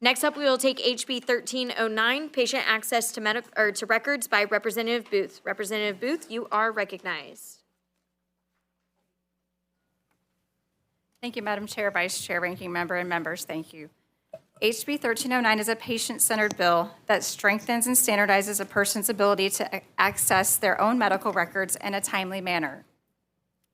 Next up, we will take HB 1309, patient access to records by Representative Booth. Representative Booth, you are recognized. Thank you, Madam Chair, Vice Chair, Ranking Member, and members. Thank you. HB 1309 is a patient-centered bill that strengthens and standardizes a person's ability to access their own medical records in a timely manner.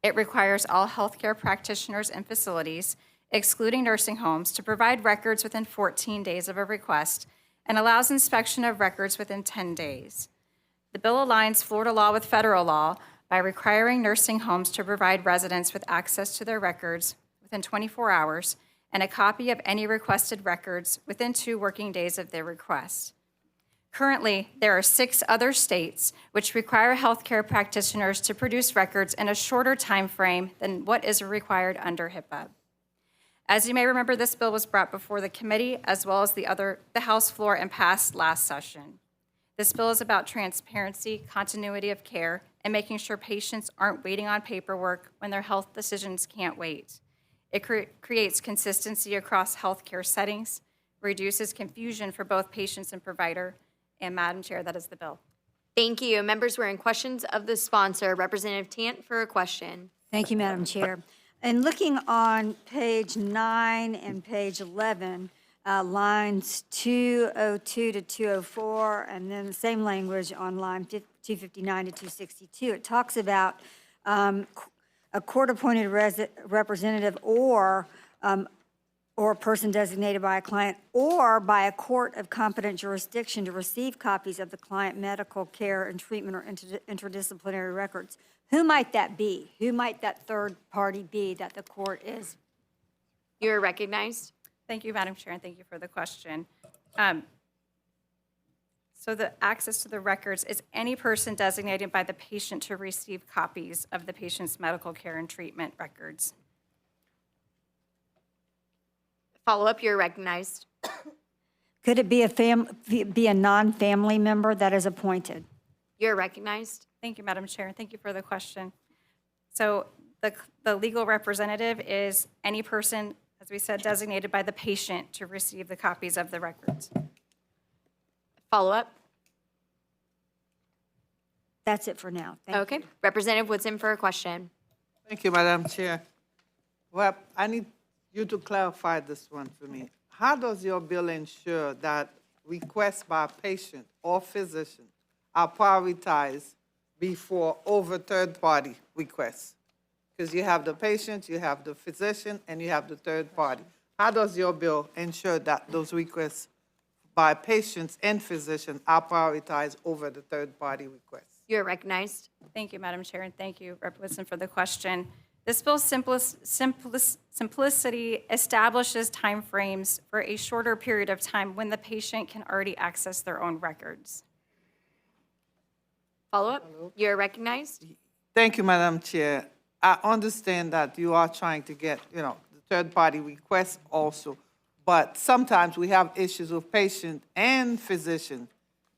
It requires all healthcare practitioners and facilities, excluding nursing homes, to provide records within 14 days of a request and allows inspection of records within 10 days. The bill aligns Florida law with federal law by requiring nursing homes to provide residents with access to their records within 24 hours and a copy of any requested records within 2 working days of their request. Currently, there are 6 other states which require healthcare practitioners to produce records in a shorter time frame than what is required under HIPAA. As you may remember, this bill was brought before the committee as well as the House floor and passed last session. This bill is about transparency, continuity of care, and making sure patients aren't waiting on paperwork when their health decisions can't wait. It creates consistency across healthcare settings, reduces confusion for both patients and provider, and Madam Chair, that is the bill. Thank you. Members, we're in questions of the sponsor. Representative Tant for a question. Thank you, Madam Chair. And looking on page 9 and page 11, lines 202 to 204, and then the same language on line 259 to 262, it talks about a court-appointed representative or a person designated by a client or by a court of competent jurisdiction to receive copies of the client medical care and treatment or interdisciplinary records. Who might that be? Who might that third party be that the court is? You're recognized. Thank you, Madam Chair, and thank you for the question. So the access to the records is any person designated by the patient to receive copies of the patient's medical care and treatment records. Follow up, you're recognized. Could it be a non-family member that is appointed? You're recognized. Thank you, Madam Chair, and thank you for the question. So the legal representative is any person, as we said, designated by the patient to receive the copies of the records. Follow up. That's it for now. Thank you. Representative Woodson for a question. Thank you, Madam Chair. Well, I need you to clarify this one for me. How does your bill ensure that requests by a patient or physician are prioritized before over third-party requests? Because you have the patient, you have the physician, and you have the third party. How does your bill ensure that those requests by patients and physicians are prioritized over the third-party requests? You're recognized. Thank you, Madam Chair, and thank you, Rep. Woodson, for the question. This bill's simplicity establishes timeframes for a shorter period of time when the patient can already access their own records. Follow up. You're recognized. Thank you, Madam Chair. I understand that you are trying to get, the third-party requests also, but sometimes we have issues with patient and physician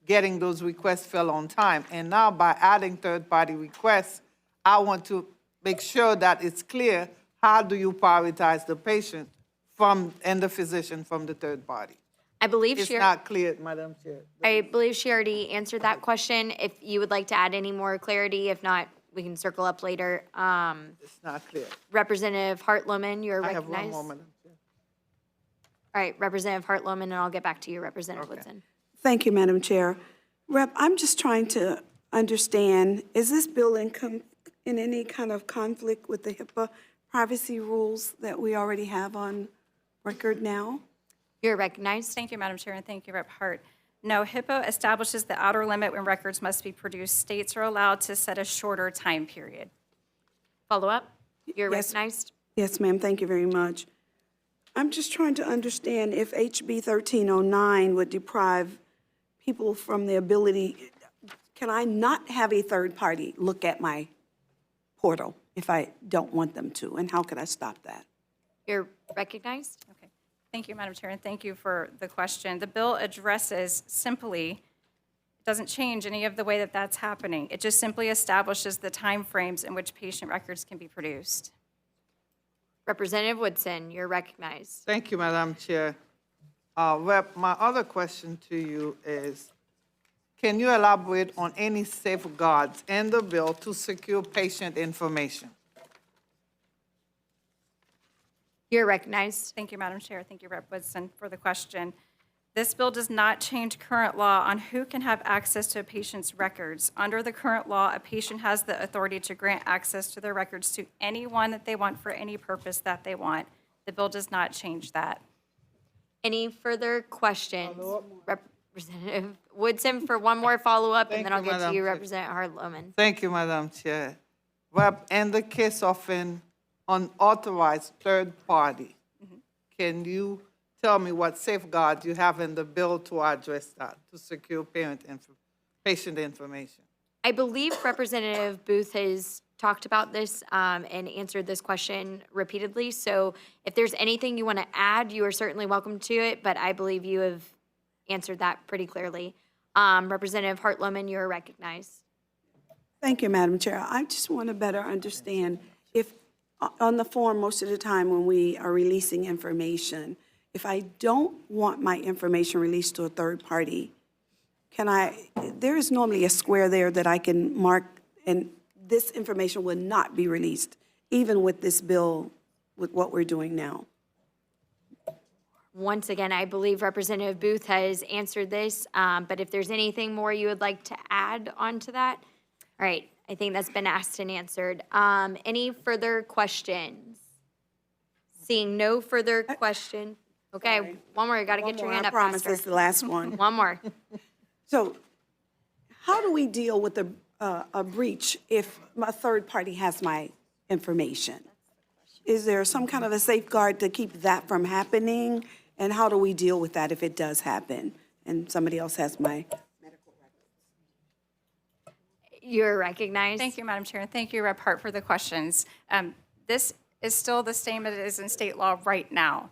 getting those requests filled on time. And now by adding third-party requests, I want to make sure that it's clear how do you prioritize the patient and the physician from the third party. I believe It's not clear, Madam Chair. I believe she already answered that question. If you would like to add any more clarity, if not, we can circle up later. It's not clear. Representative Hart-Lohman, you're recognized. I have one more, Madam Chair. All right, Representative Hart-Lohman, and I'll get back to you, Representative Woodson. Thank you, Madam Chair. Rep, I'm just trying to understand, is this bill in any kind of conflict with the HIPAA privacy rules that we already have on record now? You're recognized. Thank you, Madam Chair, and thank you, Rep. Hart. No, HIPAA establishes the outer limit when records must be produced. States are allowed to set a shorter time period. Follow up. You're Yes. recognized. Yes, ma'am, thank you very much. I'm just trying to understand if HB 1309 would deprive people from the ability, can I not have a third party look at my portal if I don't want them to, and how could I stop that? You're recognized. Okay. Thank you, Madam Chair, and thank you for the question. The bill addresses simply, it doesn't change any of the way that that's happening. It just simply establishes the timeframes in which patient records can be produced. Representative Woodson, you're recognized. Thank you, Madam Chair. Rep, my other question to you is, can you elaborate on any safeguards in the bill to secure patient information? You're recognized. Thank you, Madam Chair. Thank you, Rep. Woodson, for the question. This bill does not change current law on who can have access to a patient's records. Under the current law, a patient has the authority to grant access to their records to anyone that they want for any purpose that they want. The bill does not change that. Any further questions? Representative Woodson for one more follow-up, and Thank then I'll you, get to Madam you, Chair. Representative Harloman. Thank you, Madam Chair. Rep, in the case of an unauthorized third party, can you tell me what safeguards you have in the bill to address that, to secure patient information? I believe Representative Booth has talked about this and answered this question repeatedly. So if there's anything you want to add, you are certainly welcome to it, but I believe you have answered that pretty clearly. Representative Hartloman, you are recognized. Thank you, Madam Chair. I just want to better understand if, on the form, most of the time when we are releasing information, if I don't want my information released to a third party, there is normally a square there that I can mark, and this information will not be released, even with this bill, with what we're doing now. Once again, I believe Representative Booth has answered this, but if there's anything more you would like to add on to that? All right, I think that's been asked and answered. Any further questions? Seeing no further question. Okay, one more, you gotta get your hand I up promise faster. it's the last one. One more. So how do we deal with a breach if a third party has my information? Is there some kind of a safeguard to keep that from happening? And how do we deal with that if it does happen and somebody else has my medical records? You're recognized. Thank you, Madam Chair, and thank you, Rep. Hart, for the questions. This is still the same as it is in state law right now.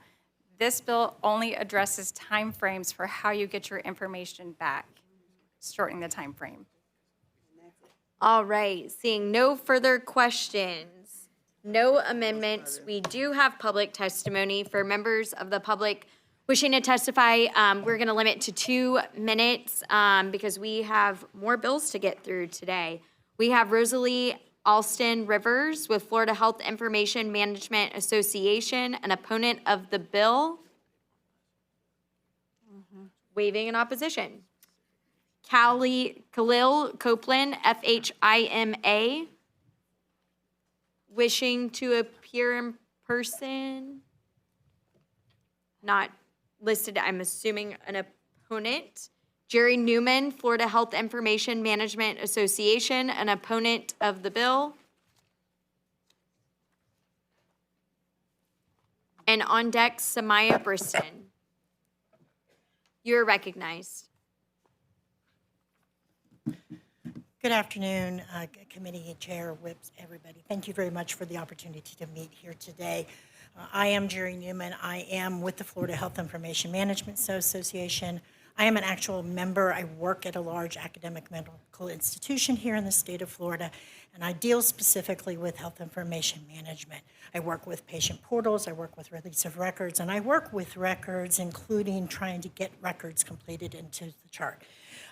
This bill only addresses timeframes for how you get your information back, shortening the time frame. All right, seeing no further questions, no amendments, we do have public testimony for members of the public wishing to testify. We're going to limit to 2 minutes because we have more bills to get through today. We have Rosalie Alston Rivers with Florida Health Information Management Association, an opponent of the bill. Waiving in opposition. Khalil Copeland, FHIMA, wishing to appear in person. Not listed, I'm assuming an opponent. Jerry Newman, Florida Health Information Management Association, an opponent of the bill. And on deck, Samaya Briston. You're recognized. Good afternoon, committee chair, whips, everybody. Thank you very much for the opportunity to meet here today. I am Jerry Newman. I am with the Florida Health Information Management Association. I am an actual member. I work at a large academic medical institution here in the state of Florida, and I deal specifically with health information management. I work with patient portals, I work with release of records, and I work with records, including trying to get records completed into the chart.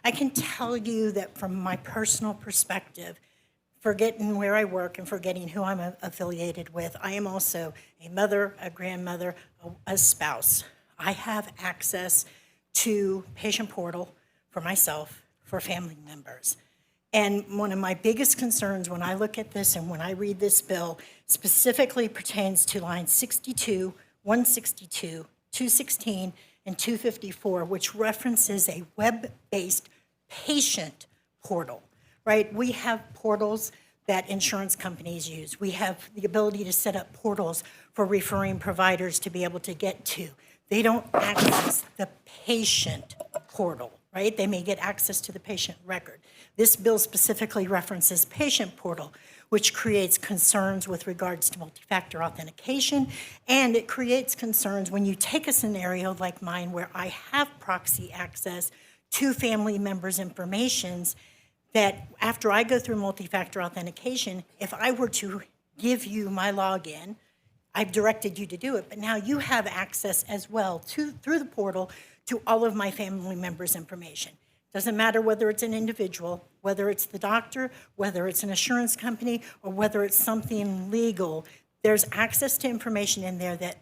I can tell you that from my personal perspective, forgetting where I work and forgetting who I'm affiliated with, I am also a mother, a grandmother, a spouse. I have access to patient portal for myself, for family members. And one of my biggest concerns when I look at this and when I read this bill specifically pertains to lines 62, 162, 216, and 254, which references a web-based patient portal, right? We have portals that insurance companies use. We have the ability to set up portals for referring providers to be able to get to. They don't access the patient portal, right? They may get access to the patient record. This bill specifically references patient portal, which creates concerns with regards to multi-factor authentication, and it creates concerns when you take a scenario like mine where I have proxy access to family members' informations, that after I go through multi-factor authentication, if I were to give you my login, I've directed you to do it, but now you have access as well through the portal to all of my family members' information. Doesn't matter whether it's an individual, whether it's the doctor, whether it's an insurance company, or whether it's something legal. There's access to information in there that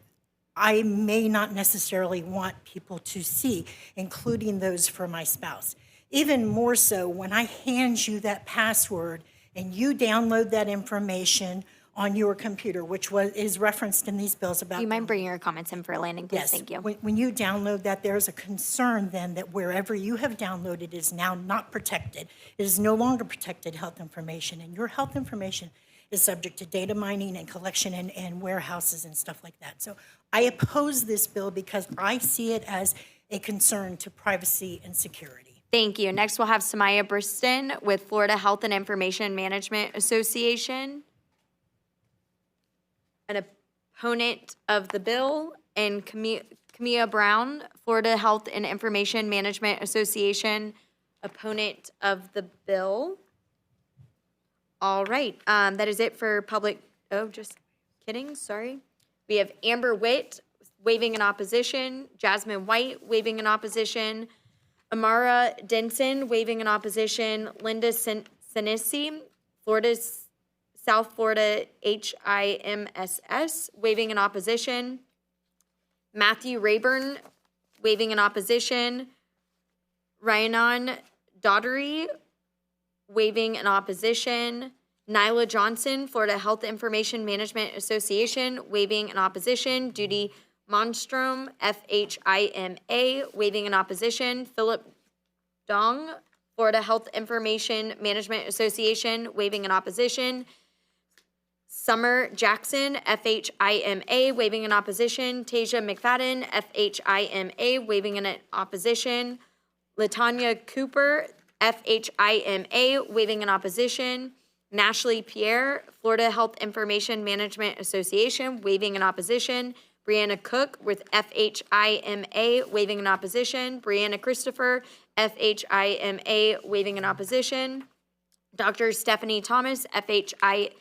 I may not necessarily want people to see, including those for my spouse. Even more so, when I hand you that password and you download that information on your computer, which is referenced in these bills about. Do you mind bringing your comments in for a landing, please? Yes. Thank you. When you download that, there's a concern then that wherever you have downloaded is now not protected. It is no longer protected health information, and your health information is subject to data mining and collection and warehouses and stuff like that. So I oppose this bill because I see it as a concern to privacy and security. Thank you. Next, we'll have Samaya Briston with Florida Health and Information Management Association. An opponent of the bill, and Camilla Brown, Florida Health and Information Management Association, opponent of the bill. All right, that is it for public, just kidding, sorry. We have Amber Witt waiving in opposition, Jasmine White waiving in opposition, Amara Denson waiving in opposition, Linda Sinisi, South Florida HIMSS waiving in opposition, Matthew Rayburn waiving in opposition, Ryanon Daughtery waiving in opposition, Nyla Johnson, Florida Health Information Management Association waiving in opposition, Judy Monstrom, FHIMA waiving in opposition, Philip Dong, Florida Health Information Management Association waiving in opposition, Summer Jackson, FHIMA, waiving in opposition. Tasia McFadden, FHIMA, waiving in opposition. Latanya Cooper, FHIMA, waiving in opposition. Nashley Pierre, Florida Health Information Management Association, waiving in opposition. Brianna Cook with FHIMA, waiving in opposition. Brianna Christopher, FHIMA, waiving in opposition. Dr. Stephanie Thomas, FHIMA,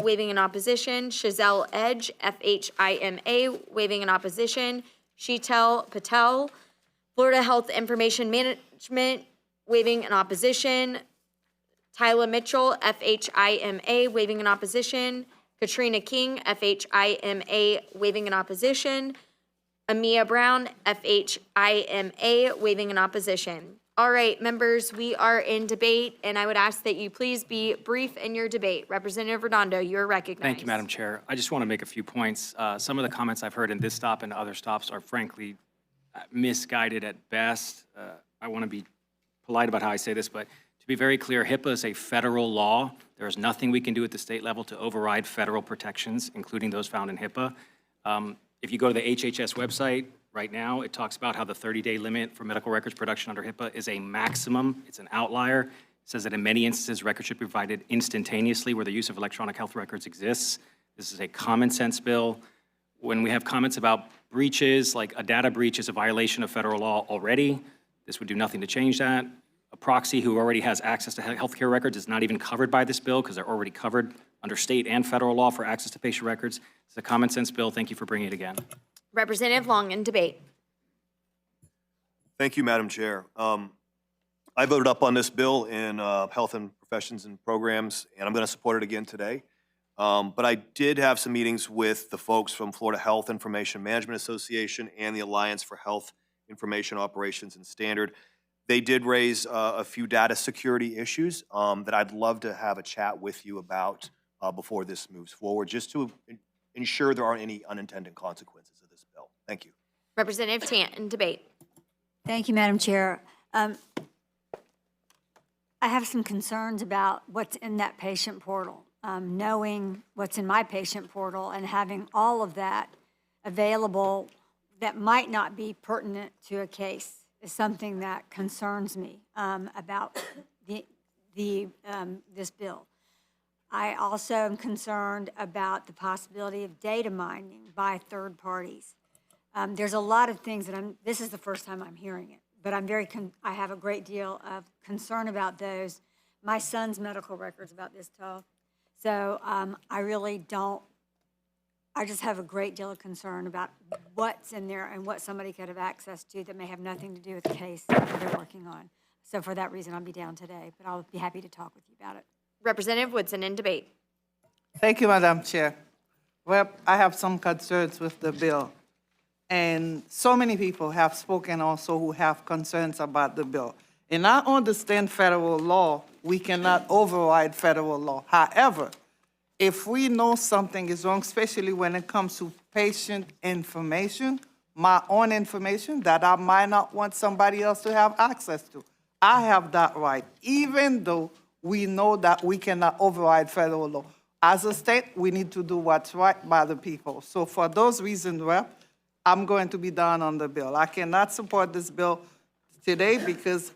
waiving in opposition. Shazelle Edge, FHIMA, waiving in opposition. Sheetal Patel, Florida Health Information Management, waiving in opposition. Tyla Mitchell, FHIMA, waiving in opposition. Katrina King, FHIMA, waiving in opposition. Amia Brown, FHIMA, waiving in opposition. All right, members, we are in debate, and I would ask that you please be brief in your debate. Representative Redondo, you are recognized. Thank you, Madam Chair. I just want to make a few points. Some of the comments I've heard in this stop and other stops are frankly misguided at best. I want to be polite about how I say this, but to be very clear, HIPAA is a federal law. There is nothing we can do at the state level to override federal protections, including those found in HIPAA. If you go to the HHS website right now, it talks about how the 30-day limit for medical records production under HIPAA is a maximum. It's an outlier. It says that in many instances, records should be provided instantaneously where the use of electronic health records exists. This is a common sense bill. When we have comments about breaches, like a data breach is a violation of federal law already, this would do nothing to change that. A proxy who already has access to healthcare records is not even covered by this bill because they're already covered under state and federal law for access to patient records. It's a common sense bill. Thank you for bringing it again. Representative Long in debate. Thank you, Madam Chair. I voted up on this bill in Health and Professions and Programs, and I'm going to support it again today. But I did have some meetings with the folks from Florida Health Information Management Association and the Alliance for Health Information Operations and Standard. They did raise a few data security issues that I'd love to have a chat with you about before this moves forward, just to ensure there aren't any unintended consequences of this bill. Thank you. Representative Tant in debate. Thank you, Madam Chair. I have some concerns about what's in that patient portal. Knowing what's in my patient portal and having all of that available that might not be pertinent to a case is something that concerns me about this bill. I also am concerned about the possibility of data mining by third parties. There's a lot of things that this is the first time I'm hearing it, but I have a great deal of concern about those. My son's medical record's about this tall. So I really don't I just have a great deal of concern about what's in there and what somebody could have access to that may have nothing to do with the case that they're working on. So for that reason, I'll be down today, but I'll be happy to talk with you about it. Representative Woodson in debate. Thank you, Madam Chair. Well, I have some concerns with the bill. And so many people have spoken also who have concerns about the bill. And I understand federal law, we cannot override federal law. However, if we know something is wrong, especially when it comes to patient information, my own information that I might not want somebody else to have access to, I have that right, even though we know that we cannot override federal law. As a state, we need to do what's right by the people. So for those reasons, Rep, I'm going to be down on the bill. I cannot support this bill today because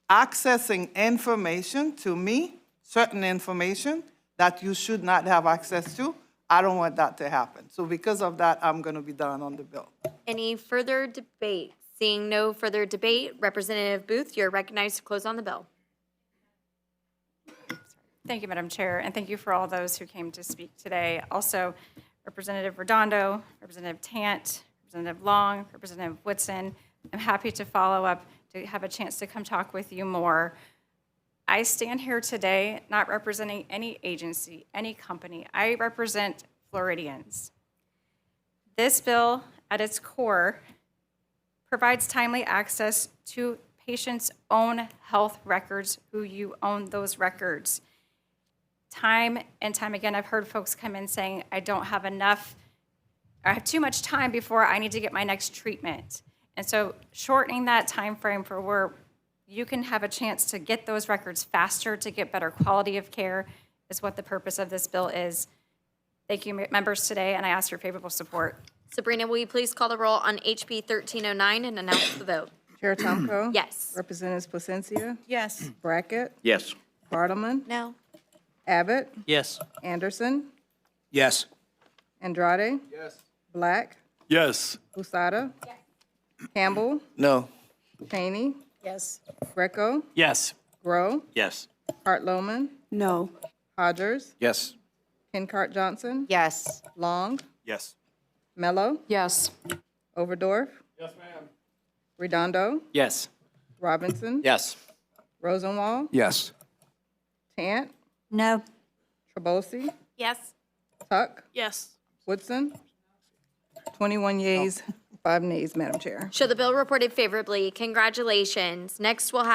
accessing information to me, certain information that you should not have access to, I don't want that to happen. So because of that, I'm going to be down on the bill. Any further debate? Seeing no further debate, Representative Booth, you're recognized to close on the bill. Thank you, Madam Chair, and thank you for all those who came to speak today. Also, Representative Redondo, Representative Tant, Representative Long, Representative Woodson. I'm happy to follow up to have a chance to come talk with you more. I stand here today not representing any agency, any company. I represent Floridians. This bill, at its core, provides timely access to patients' own health records who you own those records. Time and time again, I've heard folks come in saying, I don't have enough, I have too much time before I need to get my next treatment. And so shortening that time frame for where you can have a chance to get those records faster, to get better quality of care, is what the purpose of this bill is. Thank you, members, today, and I ask for favorable support. Sabrina, will you please call the roll on HB 1309 and announce the vote? Chair Tomko? Yes. Representatives Placencia? Yes. Brackett? Yes. Bartleman? No. Abbott? Yes. Anderson? Yes. Andrade? Yes. Black? Yes. Usada? Campbell? No. Cheney? Yes. Greco? Yes. Grow? Yes. Hart Lohman? No. Hodgers? Yes. Pincart Johnson? Yes. Long? Yes. Mello? Yes. Overdorf? Yes, ma'am. Redondo? Yes. Robinson? Yes. Rosenwald? Yes. Tant? No. Trabulsi? Yes. Tuck? Yes. Woodson? 21 yeas, 5 nays, Madam Chair. Show the bill reported favorably. Congratulations. Next, we'll have